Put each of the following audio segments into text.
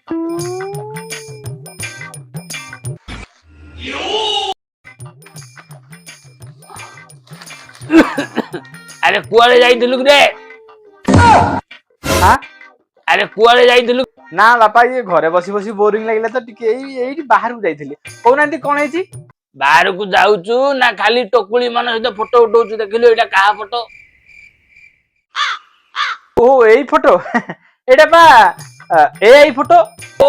अरे कुआड़े जाइथिलु रे? हाँ अरे कुआड़े जाइथिलु? ना बापा ये घरे बसी बसी बोरिंग लगिला तो टिके एई बाहर जाइथिली कहउनांती कोन हेची बाहर को जाउचु ना खाली टोकुली मन सहित फोटो उठौचु देखिलु एटा काहा फोटो? ओ एई फोटो एटा बा एआई फोटो ओ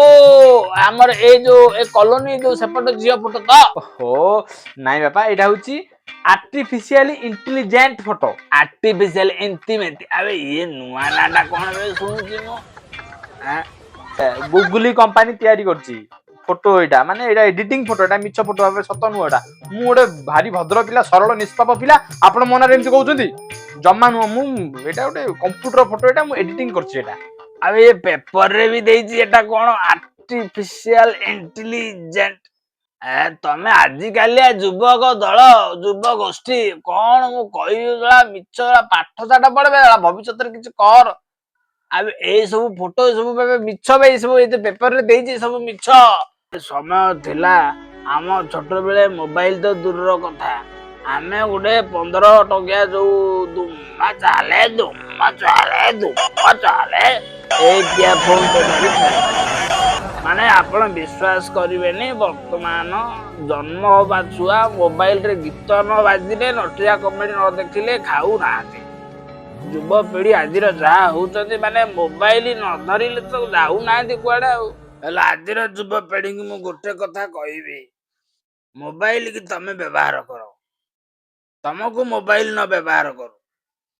हमर ए जो ए कॉलोनी जो सेपट जिया फोटो तो ओहो नाई बापा एटा होची artificially intelligent photo artificial intimate अबे ये नुआ नाटा कोन बे सुनुची मो हां गुगली कंपनी तयारी करची फोटो एटा माने एटा एडिटिंग फोटो एटा मिछ फोटो भाबे सत नु एटा मु गोटे भारी भद्र पिला सरल निष्पाप पिला आपण मनारे एमती कहउछंती जम्मा नु मु एटा गोटे कंप्यूटर फोटो एटा मु एडिटिंग करची एटा अबे ये पेपर रे भी देइची एटा कोन आर्टिफिशियल इंटेलिजेंट ए तमे आजि कालिया युवक दल युव गोष्ठी कोन मु कहिला मिछरा पाठ साठ पढबे भविष्यत रे किछ कर अब ए सब फोटो सब मिछ बे सब ए पेपर रे देइची सब मिछ समय थिला आम छोट बेले मोबाइल तो दूर कथा आमे गोटे 15 टकिया जो दुम्मा चाले ए फोन माने आपण विश्वास करेनि वर्तमान जन्म होगा छुआ मोबाइल रे गीत न बाजिले नटिया कमेडी न देखिले खाऊ ना युवपीढ़ी आज होती माने मोबाइल न धरिले तो जाऊ ना कुआड़े आज युवपीढ़ी की मु गोटे कथा कहबी मोबाइल की तमे व्यवहार करो तुमको मोबाइल न व्यवहार करो